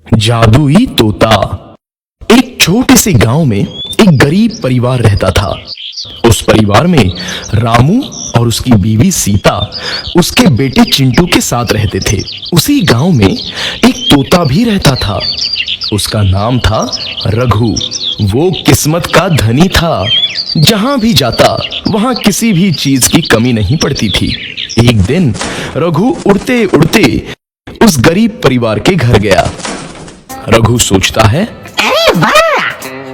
जादुई तोता। एक छोटे से गांव में एक गरीब परिवार रहता था। उस परिवार में रामू और उसकी बीवी सीता उसके बेटे चिंटू के साथ रहते थे। उसी गांव में एक तोता भी रहता था। उसका नाम था रघु। वो किस्मत का धनी था। जहां भी जाता वहां किसी भी चीज की कमी नहीं पड़ती थी। एक दिन रघु उड़ते उड़ते उस गरीब परिवार के घर गया। रघु सोचता है, अरे वाह,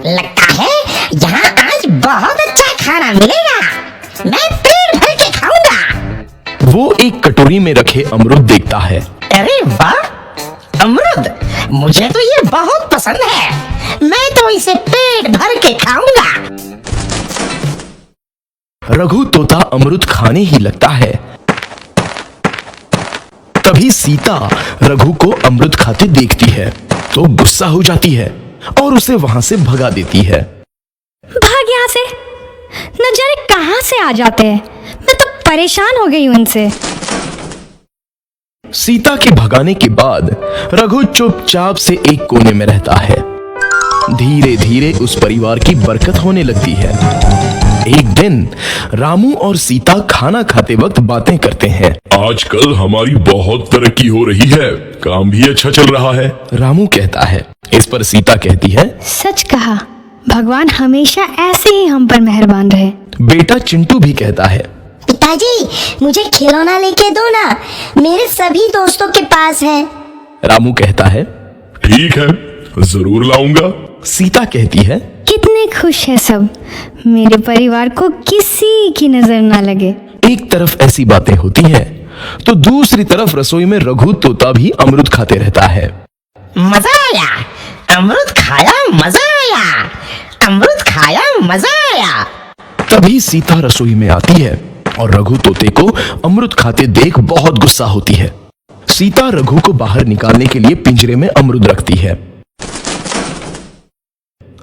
लगता है यहाँ आज बहुत अच्छा खाना मिलेगा। मैं पेट भर के खाऊंगा। वो एक कटोरी में रखे अमरूद देखता है। अरे वाह, अमरूद, मुझे तो ये बहुत पसंद है। मैं तो इसे पेट भर के खाऊंगा। रघु तोता अमरूद खाने ही लगता है। तभी सीता रघु को अमरूद खाते देखती है तो गुस्सा हो जाती है और उसे वहां से भगा देती है। भाग यहाँ से, न जाने कहां से आ जाते हैं। मैं तो परेशान हो गई उनसे। सीता के भगाने के बाद रघु चुपचाप से एक कोने में रहता है। धीरे धीरे उस परिवार की बरकत होने लगती है। एक दिन रामू और सीता खाना खाते वक्त बातें करते हैं। आजकल हमारी बहुत तरक्की हो रही है, काम भी अच्छा चल रहा है। रामू कहता है। इस पर सीता कहती है, सच कहा, भगवान हमेशा ऐसे ही हम पर मेहरबान रहे। बेटा चिंटू भी कहता है, पिताजी, मुझे खिलौना लेके दो ना, मेरे सभी दोस्तों के पास है। रामू कहता है, ठीक है, जरूर लाऊंगा। सीता कहती है, कितने खुश है सब, मेरे परिवार को किसी की नजर ना लगे। एक तरफ ऐसी बातें होती हैं तो दूसरी तरफ रसोई में रघु तोता भी अमरूद खाते रहता है। मजा आया, अमरूद खाया, मजा आया, अमरूद खाया, मजा आया। तभी सीता रसोई में आती है और रघु तोते को अमरूद खाते देख बहुत गुस्सा होती है। सीता रघु को बाहर निकालने के लिए पिंजरे में अमरूद रखती है।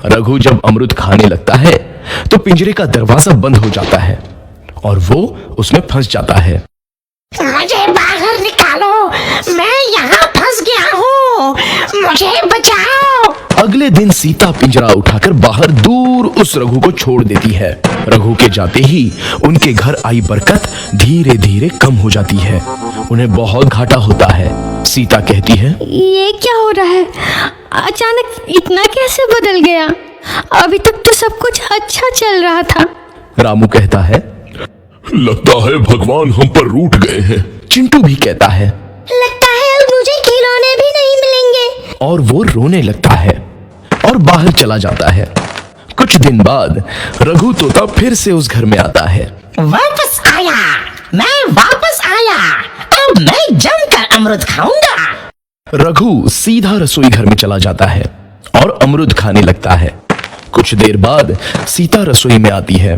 रघु जब अमरूद खाने लगता है तो पिंजरे का दरवाजा बंद हो जाता है और वो उसमें फंस जाता है। मुझे बाहर निकालो, मैं यहाँ फंस गया हूँ, मुझे बचाओ। अगले दिन सीता पिंजरा उठाकर बाहर दूर उस रघु को छोड़ देती है। रघु के जाते ही उनके घर आई बरकत धीरे धीरे कम हो जाती है। उन्हें बहुत घाटा होता है। सीता कहती है, ये क्या हो रहा है, अचानक इतना कैसे बदल गया? अभी तक तो सब कुछ अच्छा चल रहा था। रामू कहता है, लगता है भगवान हम पर रूठ गए हैं। चिंटू भी कहता है, लगता है अब मुझे खिलौने भी नहीं मिलेंगे। और वो रोने लगता है और बाहर चला जाता है। कुछ दिन बाद रघु तोता फिर से उस घर में आता है। वापस आया, मैं वापस आया, अब मैं जमकर अमरूद खाऊंगा। रघु सीधा रसोई घर में चला जाता है और अमरूद खाने लगता है। कुछ देर बाद सीता रसोई में आती है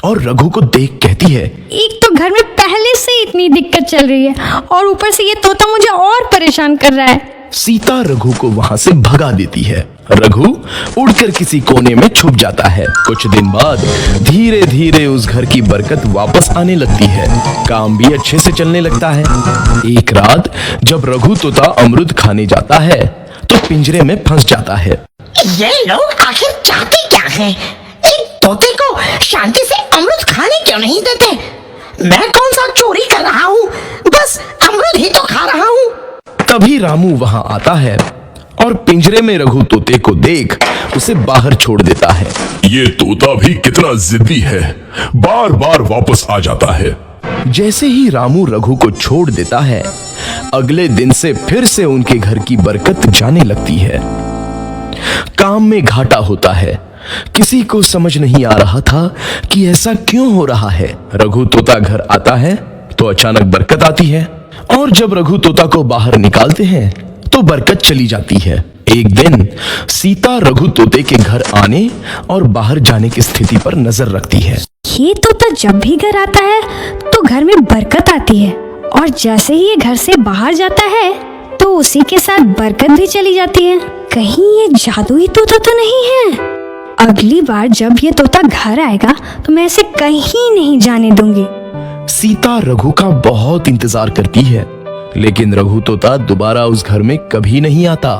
और रघु को देख कहती है, एक तो घर में पहले से इतनी दिक्कत चल रही है और ऊपर से ये तोता मुझे और परेशान कर रहा है। सीता रघु को वहां से भगा देती है। रघु उड़कर किसी कोने में छुप जाता है। कुछ दिन बाद धीरे धीरे उस घर की बरकत वापस आने लगती है। काम भी अच्छे से चलने लगता है। एक रात जब रघु तोता अमरूद खाने जाता है तो पिंजरे में फंस जाता है। ये लोग आखिर चाहते क्या हैं? एक तोते को शांति से अमरूद खाने क्यों नहीं देते? मैं कौन सा चोरी कर रहा हूँ? बस अमरूद ही तो खा रहा हूँ। तभी रामू वहां आता है और पिंजरे में रघु तोते को देख उसे बाहर छोड़ देता है। ये तोता भी कितना जिद्दी है, बार बार वापस आ जाता है। जैसे ही रामू रघु को छोड़ देता है, अगले दिन से फिर से उनके घर की बरकत जाने लगती है। काम में घाटा होता है। किसी को समझ नहीं आ रहा था कि ऐसा क्यों हो रहा है। रघु तोता घर आता है तो अचानक बरकत आती है और जब रघु तोता को बाहर निकालते हैं तो बरकत चली जाती है। एक दिन सीता रघु तोते के घर आने और बाहर जाने की स्थिति पर नजर रखती है। ये तोता जब भी घर आता है तो घर में बरकत आती है और जैसे ही ये घर से बाहर जाता है तो उसी के साथ बरकत भी चली जाती है। कहीं ये जादुई तोता तो नहीं है? अगली बार जब ये तोता घर आएगा तो मैं इसे कहीं नहीं जाने दूंगी। सीता रघु का बहुत इंतजार करती है लेकिन रघु तोता दोबारा उस घर में कभी नहीं आता।